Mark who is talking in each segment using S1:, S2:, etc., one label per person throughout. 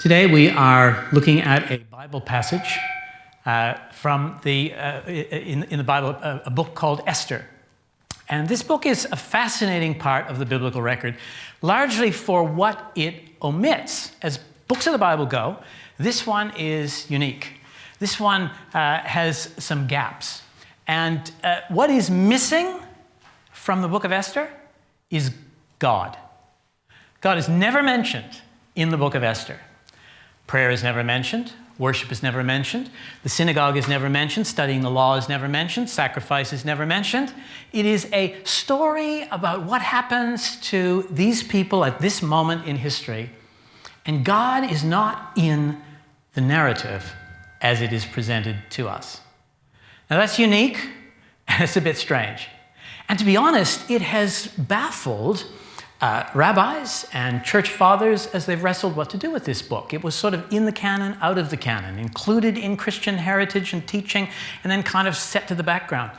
S1: Today we are looking at a Bible passage from in the Bible, a book called Esther. And this book is a fascinating part of the biblical record, largely for what it omits. As books of the Bible go, this one is unique. This one has some gaps. And what is missing from the book of Esther is God. God is never mentioned in the book of Esther. Prayer is never mentioned. Worship is never mentioned. The synagogue is never mentioned. Studying the law is never mentioned. Sacrifice is never mentioned. It is a story about what happens to these people at this moment in history. And God is not in the narrative as it is presented to us. Now that's unique, and it's a bit strange. And to be honest, it has baffled rabbis and church fathers as they've wrestled what to do with this book. It was sort of in the canon, out of the canon, included in Christian heritage and teaching, and then kind of set to the background.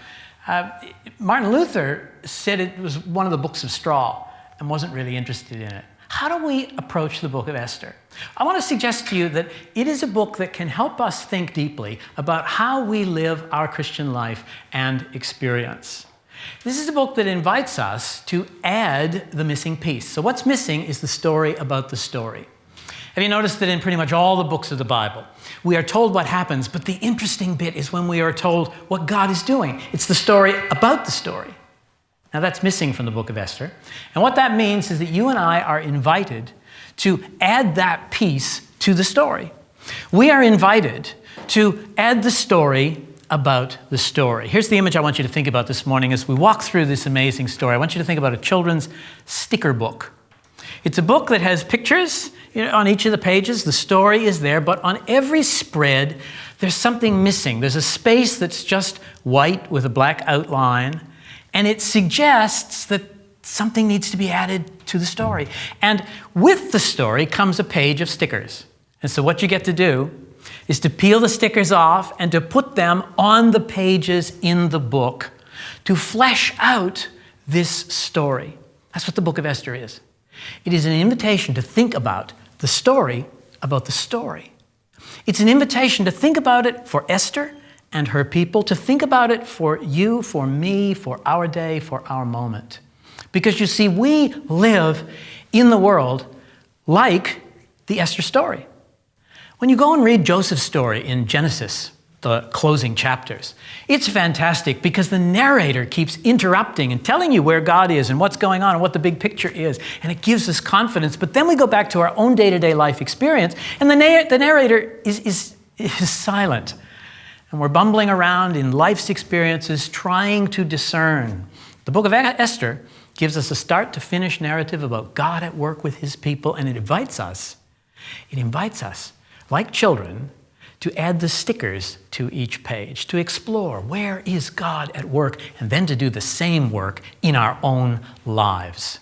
S1: Martin Luther said it was one of the books of straw and wasn't really interested in it. How do we approach the book of Esther? I want to suggest to you that it is a book that can help us think deeply about how we live our Christian life and experience. This is a book that invites us to add the missing piece. So what's missing is the story about the story. Have you noticed that in pretty much all the books of the Bible, we are told what happens, but the interesting bit is when we are told what God is doing. It's the story about the story. Now that's missing from the book of Esther. And what that means is that you and I are invited to add that piece to the story. We are invited to add the story about the story. Here's the image I want you to think about this morning as we walk through this amazing story. I want you to think about a children's sticker book. It's a book that has pictures on each of the pages. The story is there, but on every spread, there's something missing. There's a space that's just white with a black outline, and it suggests that something needs to be added to the story. And with the story comes a page of stickers. And so what you get to do is to peel the stickers off and to put them on the pages in the book to flesh out this story. That's what the book of Esther is. It is an invitation to think about the story about the story. It's an invitation to think about it for Esther and her people, to think about it for you, for me, for our day, for our moment. Because you see, we live in the world like the Esther story. When you go and read Joseph's story in Genesis, the closing chapters, it's fantastic because the narrator keeps interrupting and telling you where God is and what's going on and what the big picture is, and it gives us confidence. But then we go back to our own day-to-day life experience, and the narrator is silent. And we're bumbling around in life's experiences trying to discern. The book of Esther gives us a start-to-finish narrative about God at work with his people, and it invites us, like children, to add the stickers to each page, to explore where is God at work, and then to do the same work in our own lives.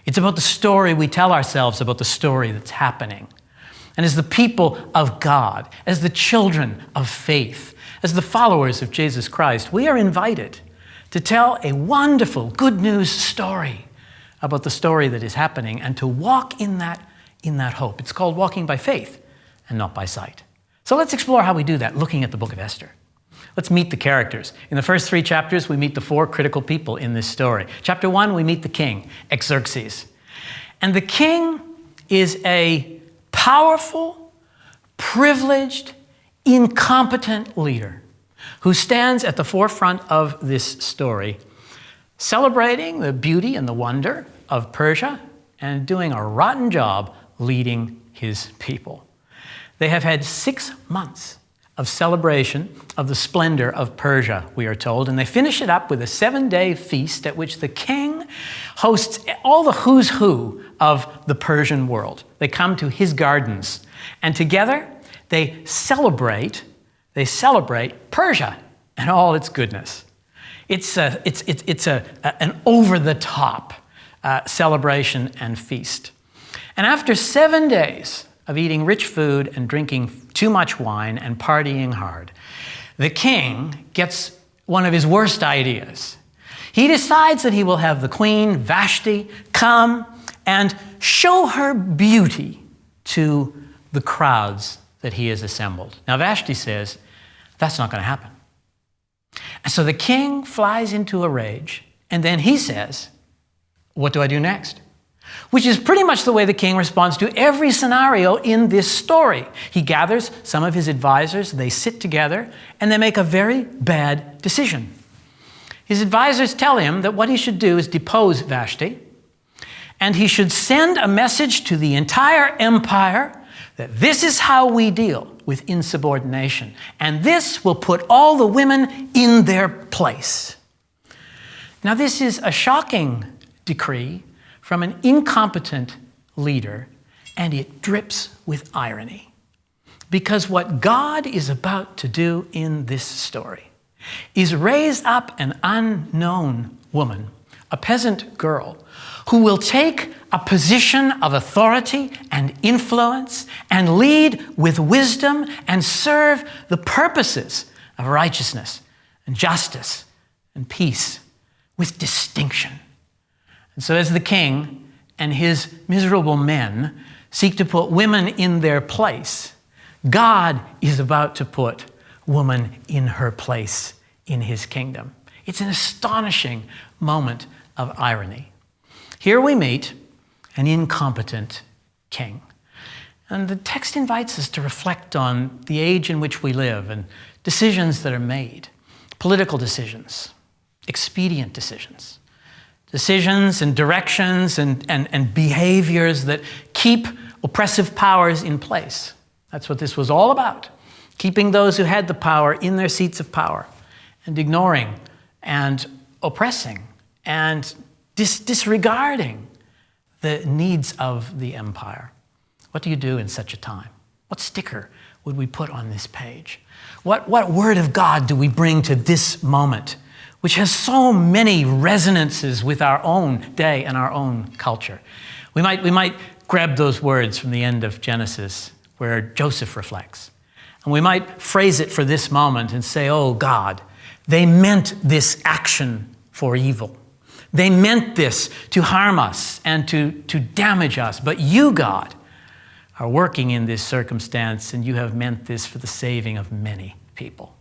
S1: It's about the story we tell ourselves about the story that's happening. And as the people of God, as the children of faith, as the followers of Jesus Christ, we are invited to tell a wonderful good news story about the story that is happening and to walk in that hope. It's called walking by faith and not by sight. So let's explore how we do that, looking at the book of Esther. Let's meet the characters. In the first 3 chapters, we meet the 4 critical people in this story. Chapter 1, we meet the king, Xerxes. And the king is a powerful, privileged, incompetent leader who stands at the forefront of this story, celebrating the beauty and the wonder of Persia and doing a rotten job leading his people. They have had 6 months of celebration of the splendor of Persia, we are told, and they finish it up with a 7-day feast at which the king hosts all the who's who of the Persian world. They come to his gardens, and together they celebrate Persia and all its goodness. It's an over-the-top celebration and feast. And after 7 days of eating rich food and drinking too much wine and partying hard, the king gets one of his worst ideas. He decides that he will have the queen, Vashti, come and show her beauty to the crowds that he has assembled. Now Vashti says, that's not going to happen. And so the king flies into a rage, and then he says, what do I do next? Which is pretty much the way the king responds to every scenario in this story. He gathers some of his advisors, they sit together, and they make a very bad decision. His advisors tell him that what he should do is depose Vashti, and he should send a message to the entire empire that this is how we deal with insubordination, and this will put all the women in their place. Now, this is a shocking decree from an incompetent leader, and it drips with irony. Because what God is about to do in this story is raise up an unknown woman, a peasant girl, who will take a position of authority and influence and lead with wisdom and serve the purposes of righteousness and justice and peace with distinction. And so as the king and his miserable men seek to put women in their place, God is about to put woman in her place in his kingdom. It's an astonishing moment of irony. Here we meet an incompetent king. And the text invites us to reflect on the age in which we live and decisions that are made, political decisions, expedient decisions, decisions and directions and behaviors that keep oppressive powers in place. That's what this was all about, keeping those who had the power in their seats of power and ignoring and oppressing and disregarding the needs of the empire. What do you do in such a time? What sticker would we put on this page? What word of God do we bring to this moment, which has so many resonances with our own day and our own culture? We might grab those words from the end of Genesis where Joseph reflects. And we might phrase it for this moment and say, oh God, they meant this action for evil. They meant this to harm us and to damage us. But you, God, are working in this circumstance, and you have meant this for the saving of many people.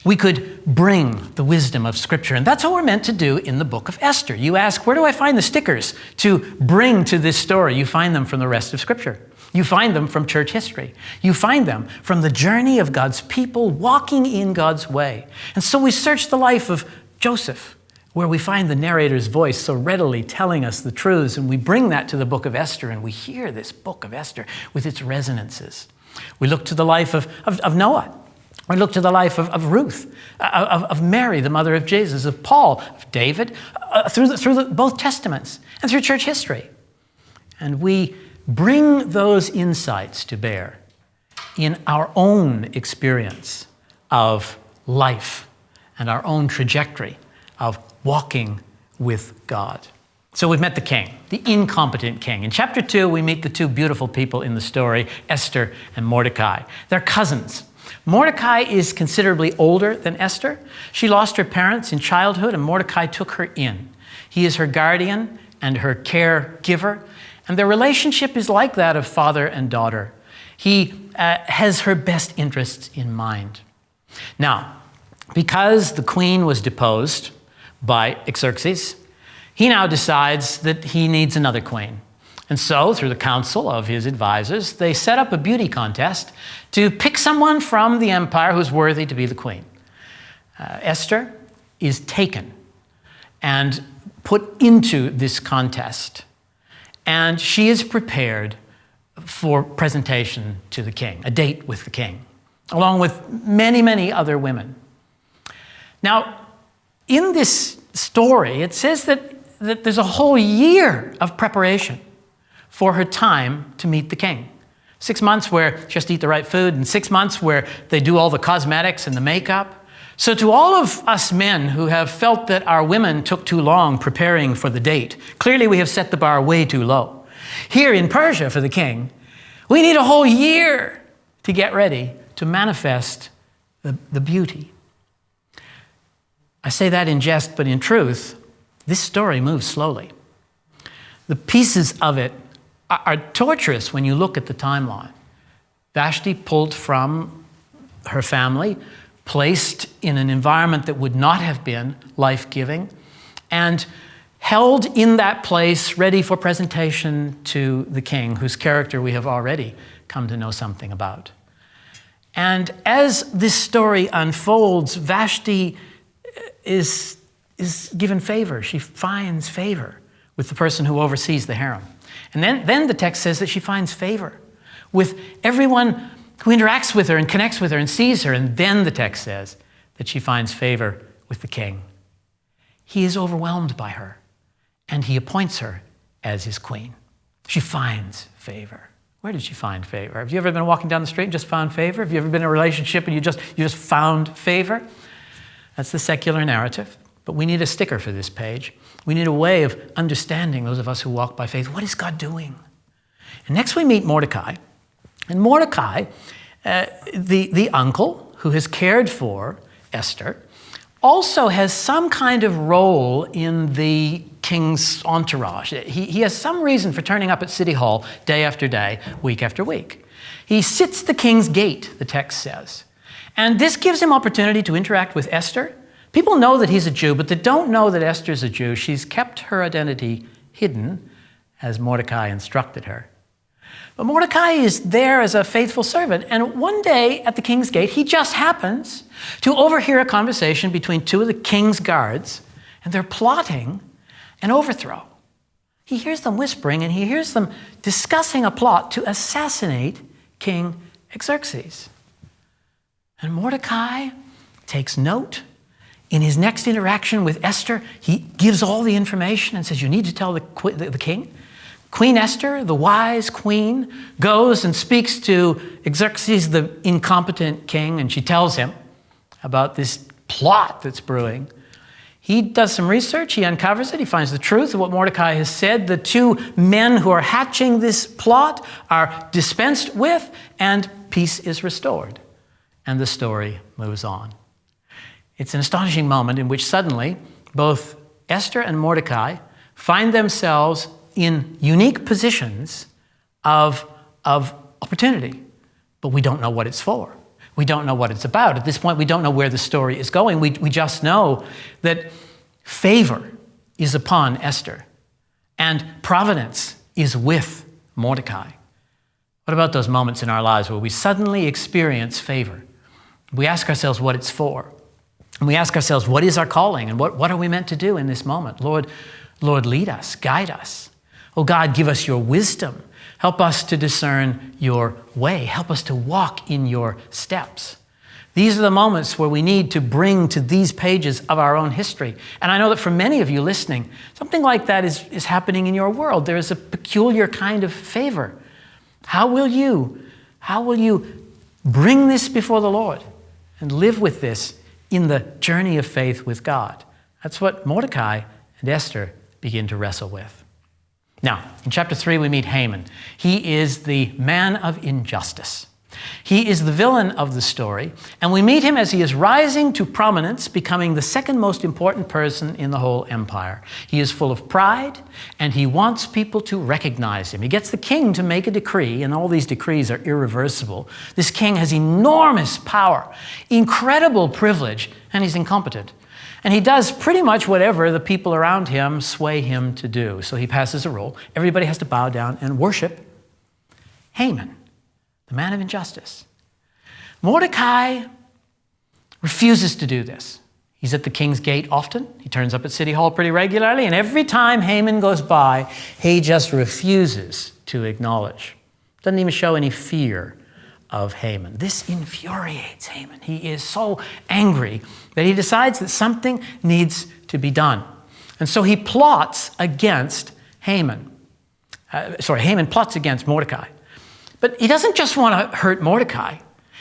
S1: We could bring the wisdom of Scripture, and that's what we're meant to do in the book of Esther. You ask, where do I find the stickers to bring to this story? You find them from the rest of Scripture. You find them from church history. You find them from the journey of God's people walking in God's way. And so we search the life of Joseph, where we find the narrator's voice so readily telling us the truths, and we bring that to the book of Esther, and we hear this book of Esther with its resonances. We look to the life of Noah. We look to the life of Ruth, of Mary, the mother of Jesus, of Paul, of David, through both Testaments and through church history. And we bring those insights to bear in our own experience of life and our own trajectory of walking with God. So we've met the king, the incompetent king. In chapter 2, we meet the two beautiful people in the story, Esther and Mordecai. They're cousins. Mordecai is considerably older than Esther. She lost her parents in childhood, and Mordecai took her in. He is her guardian and her caregiver, and their relationship is like that of father and daughter. He has her best interests in mind. Now, because the queen was deposed by Xerxes, he now decides that he needs another queen. And so, through the counsel of his advisors, they set up a beauty contest to pick someone from the empire who's worthy to be the queen. Esther is taken and put into this contest, and she is prepared for presentation to the king, a date with the king, along with many, many other women. Now, in this story, it says that there's a whole year of preparation for her time to meet the king. 6 months where she has to eat the right food, and 6 months where they do all the cosmetics and the makeup. So to all of us men who have felt that our women took too long preparing for the date, clearly we have set the bar way too low. Here in Persia for the king, we need a whole year to get ready to manifest the beauty. I say that in jest, but in truth, this story moves slowly. The pieces of it are torturous when you look at the timeline. Vashti, pulled from her family, placed in an environment that would not have been life-giving, and held in that place ready for presentation to the king, whose character we have already come to know something about. And as this story unfolds, Vashti is given favor. She finds favor with the person who oversees the harem. And then the text says that she finds favor with everyone who interacts with her and connects with her and sees her. And then the text says that she finds favor with the king. He is overwhelmed by her, and he appoints her as his queen. She finds favor. Where did she find favor? Have you ever been walking down the street and just found favor? Have you ever been in a relationship and you just found favor? That's the secular narrative. But we need a sticker for this page. We need a way of understanding, those of us who walk by faith, what is God doing? And next we meet Mordecai. And Mordecai, the uncle who has cared for Esther, also has some kind of role in the king's entourage. He has some reason for turning up at City Hall day after day, week after week. He sits the king's gate, the text says. And this gives him opportunity to interact with Esther. People know that he's a Jew, but they don't know that Esther's a Jew. She's kept her identity hidden, as Mordecai instructed her. But Mordecai is there as a faithful servant, and one day at the king's gate, he just happens to overhear a conversation between two of the king's guards, and they're plotting an overthrow. He hears them whispering, and he hears them discussing a plot to assassinate King Xerxes. And Mordecai takes note. In his next interaction with Esther, he gives all the information and says, you need to tell the king. Queen Esther, the wise queen, goes and speaks to Xerxes, the incompetent king, and she tells him about this plot that's brewing. He does some research, he uncovers it, he finds the truth of what Mordecai has said. The two men who are hatching this plot are dispensed with, and peace is restored. And the story moves on. It's an astonishing moment in which suddenly both Esther and Mordecai find themselves in unique positions of opportunity, but we don't know what it's for. We don't know what it's about. At this point, we don't know where the story is going. We just know that favor is upon Esther and providence is with Mordecai. What about those moments in our lives where we suddenly experience favor? We ask ourselves what it's for. And we ask ourselves, what is our calling? And what are we meant to do in this moment? Lord, lead us, guide us. Oh God, give us your wisdom. Help us to discern your way. Help us to walk in your steps. These are the moments where we need to bring to these pages of our own history. And I know that for many of you listening, something like that is happening in your world. There is a peculiar kind of favor. How will you bring this before the Lord and live with this in the journey of faith with God? That's what Mordecai and Esther begin to wrestle with. Now, in chapter 3, we meet Haman. He is the man of injustice. He is the villain of the story, and we meet him as he is rising to prominence, becoming the second most important person in the whole empire. He is full of pride, and he wants people to recognize him. He gets the king to make a decree, and all these decrees are irreversible. This king has enormous power, incredible privilege, and he's incompetent. And he does pretty much whatever the people around him sway him to do. So he passes a rule. Everybody has to bow down and worship Haman, the man of injustice. Mordecai refuses to do this. He's at the king's gate often. He turns up at City Hall pretty regularly. And every time Haman goes by, he just refuses to acknowledge. Doesn't even show any fear of Haman. This infuriates Haman. He is so angry that he decides that something needs to be done. And so he plots against Haman. Haman plots against Mordecai. But he doesn't just want to hurt Mordecai.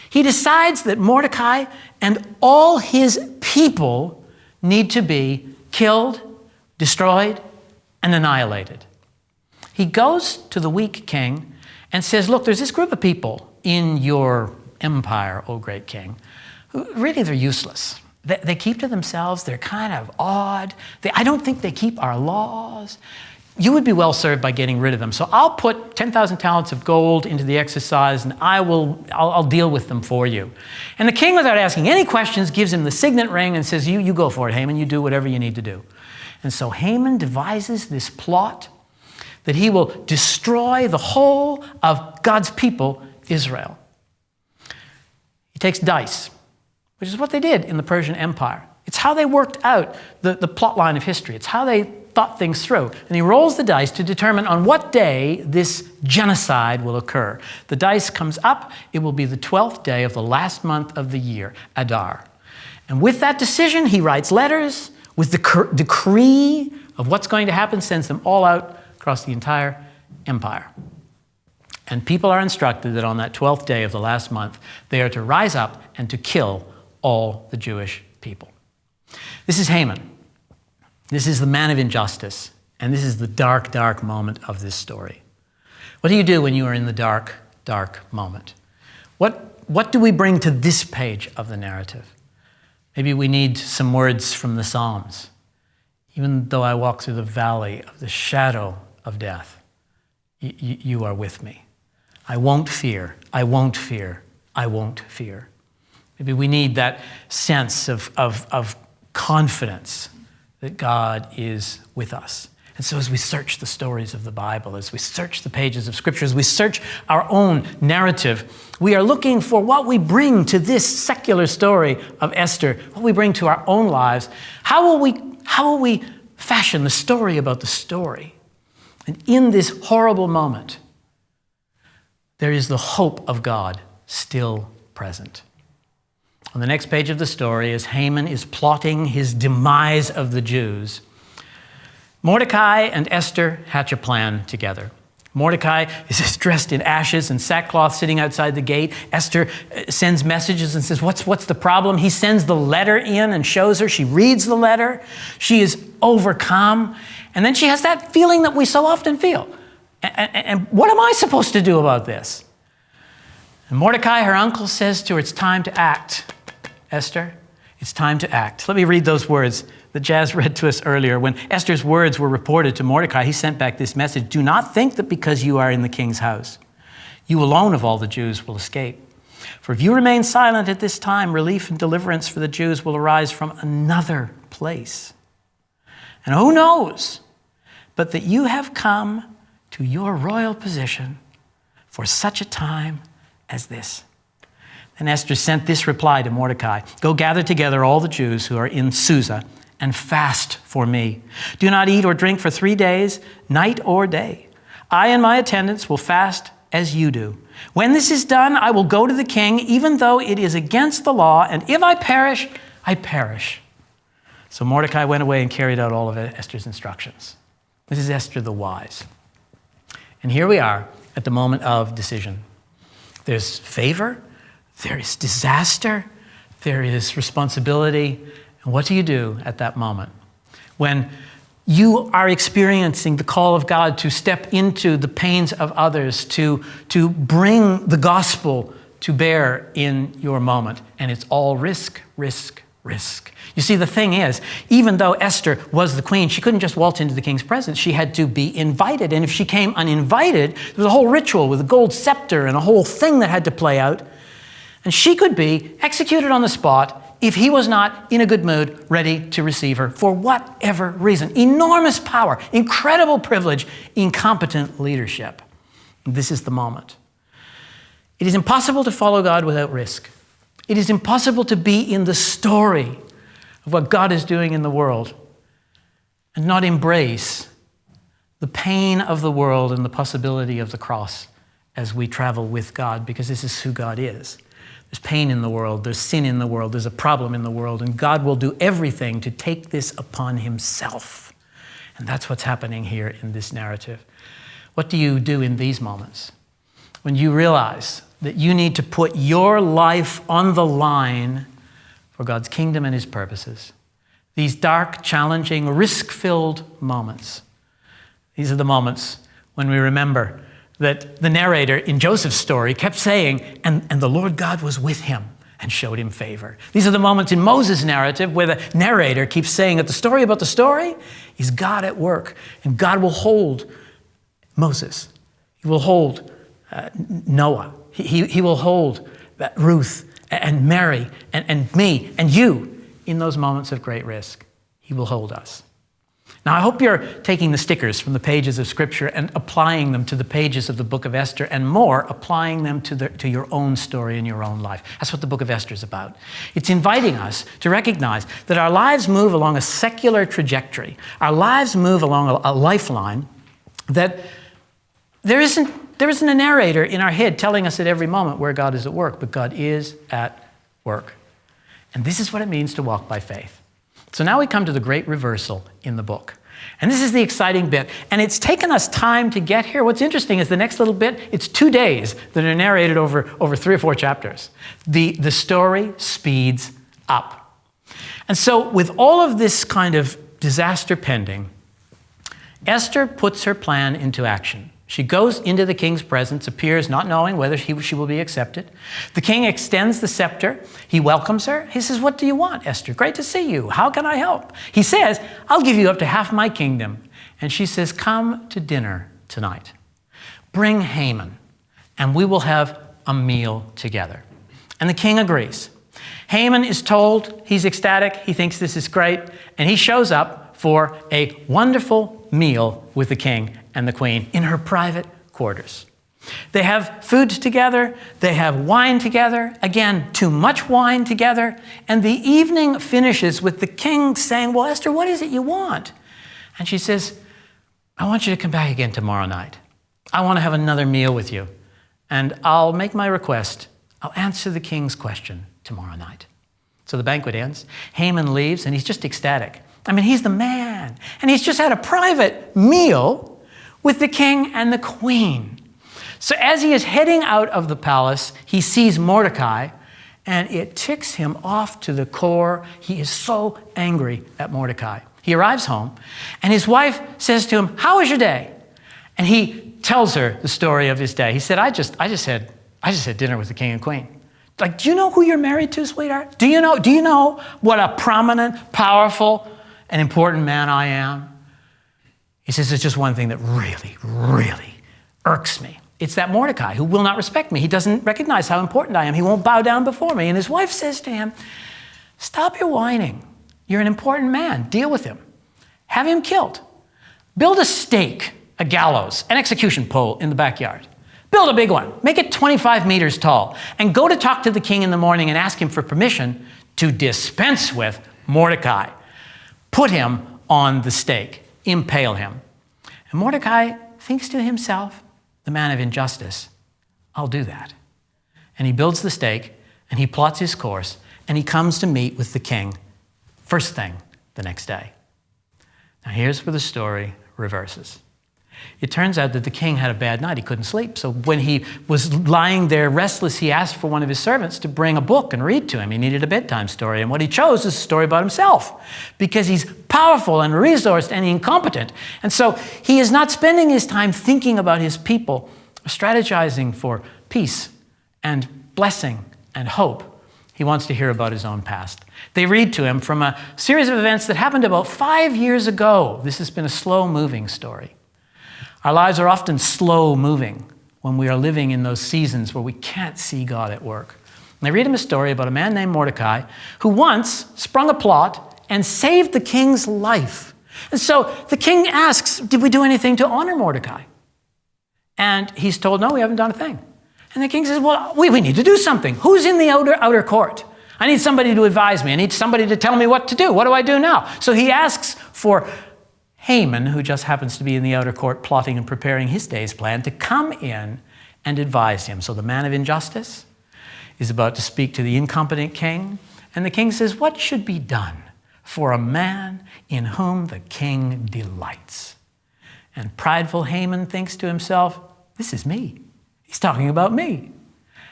S1: He decides that Mordecai and all his people need to be killed, destroyed, and annihilated. He goes to the weak king and says, look, there's this group of people in your empire, O great king, who really they're useless. They keep to themselves. They're kind of odd. I don't think they keep our laws. you would be well served by getting rid of them. So I'll put 10,000 talents of gold into the exercise, and I'll deal with them for you. And the king, without asking any questions, gives him the signet ring and says, you go for it, Haman. You do whatever you need to do. And so Haman devises this plot that he will destroy the whole of God's people, Israel. He takes dice, which is what they did in the Persian Empire. It's how they worked out the plot line of history. It's how they thought things through. And he rolls the dice to determine on what day this genocide will occur. The dice comes up. It will be the 12th day of the last month of the year, Adar. And with that decision, he writes letters with the decree of what's going to happen, sends them all out across the entire empire. And people are instructed that on that 12th day of the last month, they are to rise up and to kill all the Jewish people. This is Haman. This is the man of injustice. And this is the dark, dark moment of this story. What do you do when you are in the dark, dark moment? What do we bring to this page of the narrative? Maybe we need some words from the Psalms. Even though I walk through the valley of the shadow of death, you are with me. I won't fear, I won't fear, I won't fear. Maybe we need that sense of confidence that God is with us. And so as we search the stories of the Bible, as we search the pages of Scripture, as we search our own narrative, we are looking for what we bring to this secular story of Esther, what we bring to our own lives. How will we fashion the story about the story? And in this horrible moment, there is the hope of God still present. On the next page of the story, as Haman is plotting his demise of the Jews, Mordecai and Esther hatch a plan together. Mordecai is dressed in ashes and sackcloth sitting outside the gate. Esther sends messages and says, what's the problem? He sends the letter in and shows her. She reads the letter. She is overcome. And then she has that feeling that we so often feel. And what am I supposed to do about this? And Mordecai, her uncle, says to her, it's time to act, Esther. It's time to act. Let me read those words that Jazz read to us earlier. When Esther's words were reported to Mordecai, he sent back this message: do not think that because you are in the king's house, you alone of all the Jews will escape. For if you remain silent at this time, relief and deliverance for the Jews will arise from another place. And who knows but that you have come to your royal position for such a time as this. And Esther sent this reply to Mordecai: go gather together all the Jews who are in Susa and fast for me. Do not eat or drink for 3 days, night or day. I and my attendants will fast as you do. When this is done, I will go to the king, even though it is against the law, and if I perish, I perish. So Mordecai went away and carried out all of Esther's instructions. This is Esther the wise. And here we are at the moment of decision. There's favor, there is disaster, there is responsibility. And what do you do at that moment? When you are experiencing the call of God to step into the pains of others, to bring the gospel to bear in your moment. And it's all risk, risk, risk. You see, the thing is, even though Esther was the queen, she couldn't just waltz into the king's presence. She had to be invited. And if she came uninvited, there was a whole ritual with a gold scepter and a whole thing that had to play out. And she could be executed on the spot if he was not in a good mood, ready to receive her for whatever reason. Enormous power, incredible privilege, incompetent leadership. This is the moment. It is impossible to follow God without risk. It is impossible to be in the story of what God is doing in the world and not embrace the pain of the world and the possibility of the cross as we travel with God, because this is who God is. There's pain in the world, there's sin in the world, there's a problem in the world, and God will do everything to take this upon himself. And that's what's happening here in this narrative. What do you do in these moments? When you realize that you need to put your life on the line for God's kingdom and his purposes. These dark, challenging, risk-filled moments. These are the moments when we remember that the narrator in Joseph's story kept saying, and the Lord God was with him. and showed him favor. These are the moments in Moses' narrative where the narrator keeps saying that the story about the story is God at work. And God will hold Moses. He will hold Noah. He will hold Ruth and Mary and me and you in those moments of great risk. He will hold us. Now, I hope you're taking the stickers from the pages of Scripture and applying them to the pages of the book of Esther, and more, applying them to your own story in your own life. That's what the book of Esther is about. It's inviting us to recognize that our lives move along a secular trajectory. Our lives move along a lifeline that there isn't a narrator in our head telling us at every moment where God is at work, but God is at work. And this is what it means to walk by faith. So now we come to the great reversal in the book. And this is the exciting bit. And it's taken us time to get here. What's interesting is the next little bit, it's 2 days that are narrated over 3 or 4 chapters. The story speeds up. And so with all of this kind of disaster pending, Esther puts her plan into action. She goes into the king's presence, appears not knowing whether she will be accepted. The king extends the scepter. He welcomes her. He says, "What do you want, Esther? Great to see you. How can I help?" He says, "I'll give you up to half my kingdom." And she says, "Come to dinner tonight. Bring Haman, and we will have a meal together." And the king agrees. Haman is told, he's ecstatic, he thinks this is great, and he shows up for a wonderful meal with the king and the queen in her private quarters. They have food together, they have wine together, again, too much wine together, and the evening finishes with the king saying, "Well, Esther, what is it you want?" And she says, "I want you to come back again tomorrow night. I want to have another meal with you, and I'll make my request. I'll answer the king's question tomorrow night." So the banquet ends. Haman leaves, and he's just ecstatic. I mean, he's the man, and he's just had a private meal with the king and the queen. So as he is heading out of the palace, he sees Mordecai, and it ticks him off to the core. He is so angry at Mordecai. He arrives home, and his wife says to him, "How was your day?" And he tells her the story of his day. He said, I just had dinner with the king and queen." Like, do you know who you're married to, sweetheart? Do you know what a prominent, powerful, and important man I am? He says, "There's just one thing that really, really irks me. It's that Mordecai who will not respect me. He doesn't recognize how important I am. He won't bow down before me." And his wife says to him, "Stop your whining. You're an important man. Deal with him. Have him killed. Build a stake, a gallows, an execution pole in the backyard. Build a big one. Make it 25 meters tall. And go to talk to the king in the morning and ask him for permission to dispense with Mordecai. Put him on the stake. Impale him." And Mordecai thinks to himself, the man of injustice, "I'll do that." And he builds the stake, and he plots his course, and he comes to meet with the king first thing the next day. Now here's where the story reverses. It turns out that the king had a bad night. He couldn't sleep. So when he was lying there restless, he asked for one of his servants to bring a book and read to him. He needed a bedtime story. And what he chose is a story about himself, because he's powerful and resourced and incompetent. And so he is not spending his time thinking about his people, strategizing for peace and blessing and hope. He wants to hear about his own past. They read to him from a series of events that happened about 5 years ago. This has been a slow-moving story. Our lives are often slow-moving when we are living in those seasons where we can't see God at work. And they read him a story about a man named Mordecai who once sprung a plot and saved the king's life. And so the king asks, "Did we do anything to honor Mordecai?" And he's told, "No, we haven't done a thing." And the king says, "Well, we need to do something. Who's in the outer court? I need somebody to advise me. I need somebody to tell me what to do. What do I do now?" So he asks for Haman, who just happens to be in the outer court plotting and preparing his day's plan, to come in and advise him. So the man of injustice is about to speak to the incompetent king, and the king says, "What should be done for a man in whom the king delights?" And prideful Haman thinks to himself, "This is me. He's talking about me."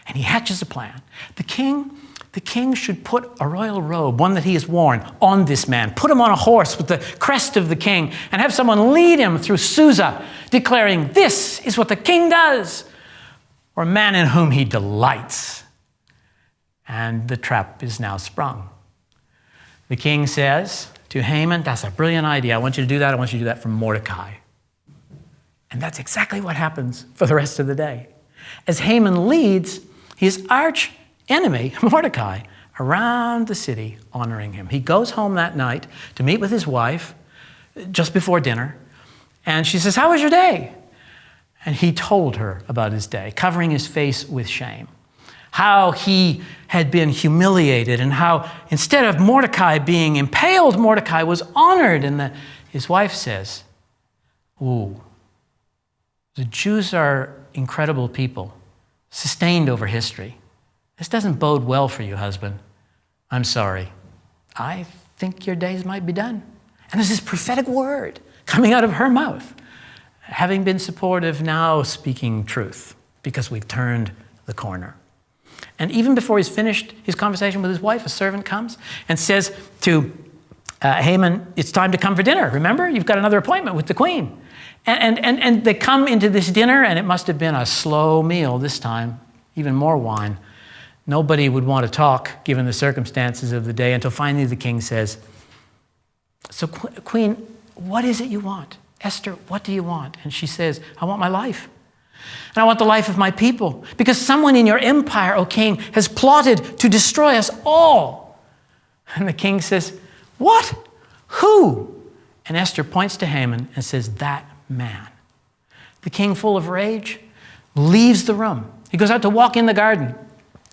S1: And he hatches a plan. The king should put a royal robe, one that he has worn, on this man. Put him on a horse with the crest of the king and have someone lead him through Susa, declaring, "This is what the king does, or a man in whom he delights." and the trap is now sprung. The king says to Haman, that's a brilliant idea. I want you to do that. I want you to do that for Mordecai. And that's exactly what happens for the rest of the day. As Haman leads his arch enemy, Mordecai, around the city, honoring him. He goes home that night to meet with his wife just before dinner. And she says, how was your day? And he told her about his day, covering his face with shame. How he had been humiliated and how instead of Mordecai being impaled, Mordecai was honored. And his wife says, ooh, the Jews are incredible people, sustained over history. This doesn't bode well for you, husband. I'm sorry. I think your days might be done. And there's this prophetic word coming out of her mouth, having been supportive, now speaking truth, because we've turned the corner. And even before he's finished his conversation with his wife, a servant comes and says to Haman, it's time to come for dinner. Remember, you've got another appointment with the queen. And they come into this dinner, and it must have been a slow meal this time, even more wine. Nobody would want to talk, given the circumstances of the day, until finally the king says, so Queen, what is it you want? Esther, what do you want? And she says, I want my life. And I want the life of my people, because someone in your empire, O king, has plotted to destroy us all. And the king says, what? Who? And Esther points to Haman and says, that man. The king, full of rage, leaves the room. He goes out to walk in the garden.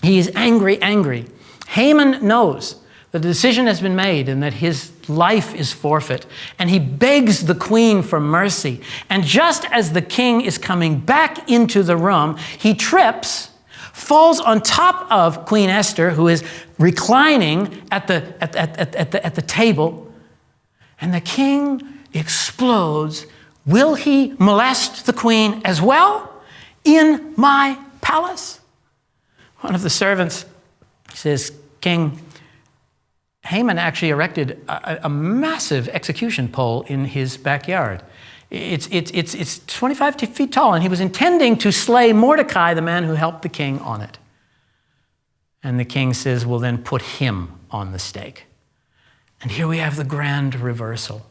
S1: He is angry. Haman knows that the decision has been made and that his life is forfeit. And he begs the queen for mercy. And just as the king is coming back into the room, he trips, falls on top of Queen Esther, who is reclining at the table. And the king explodes. Will he molest the queen as well in my palace? One of the servants says, King, Haman actually erected a massive execution pole in his backyard. It's 25 feet tall, and he was intending to slay Mordecai, the man who helped the king on it. And the king says, well, then put him on the stake. And here we have the grand reversal.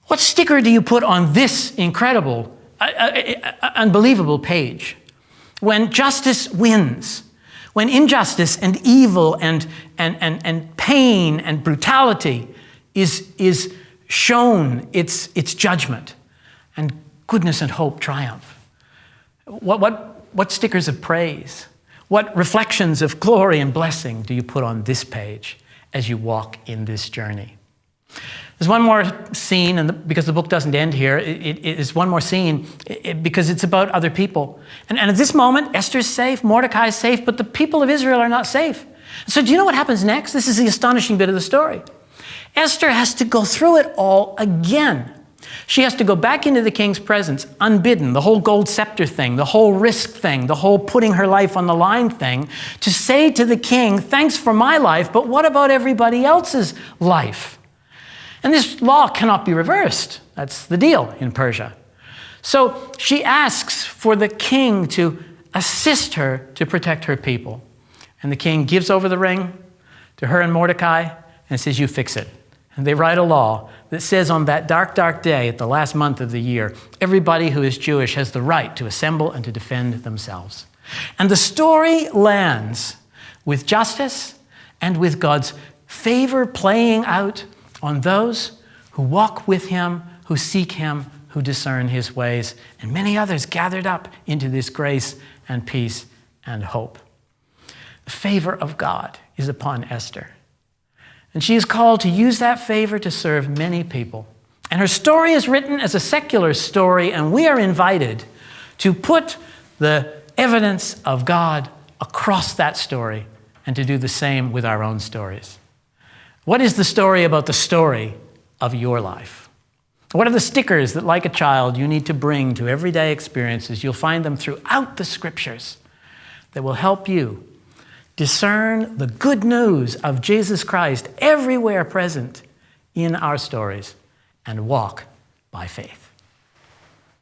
S1: What sticker do you put on this incredible, unbelievable page? When justice wins, when injustice and evil and pain and brutality is shown its judgment, and goodness and hope triumph. What stickers of praise, what reflections of glory and blessing do you put on this page as you walk in this journey? There's one more scene, and because the book doesn't end here, it is one more scene because it's about other people. And at this moment, Esther's safe, Mordecai's safe, but the people of Israel are not safe. So do you know what happens next? This is the astonishing bit of the story. Esther has to go through it all again. She has to go back into the king's presence, unbidden, the whole gold scepter thing, the whole risk thing, the whole putting her life on the line thing, to say to the king, thanks for my life, but what about everybody else's life? And this law cannot be reversed. That's the deal in Persia. So she asks for the king to assist her to protect her people. And the king gives over the ring to her and Mordecai and says, you fix it. And they write a law that says on that dark, dark day at the last month of the year, everybody who is Jewish has the right to assemble and to defend themselves. And the story lands with justice and with God's favor playing out on those who walk with him, who seek him, who discern his ways, and many others gathered up into this grace and peace and hope. The favor of God is upon Esther. And she is called to use that favor to serve many people. And her story is written as a secular story, and we are invited to put the evidence of God across that story and to do the same with our own stories. What is the story about the story of your life? What are the stickers that, like a child, you need to bring to everyday experiences? You'll find them throughout the scriptures that will help you discern the good news of Jesus Christ everywhere present in our stories and walk by faith.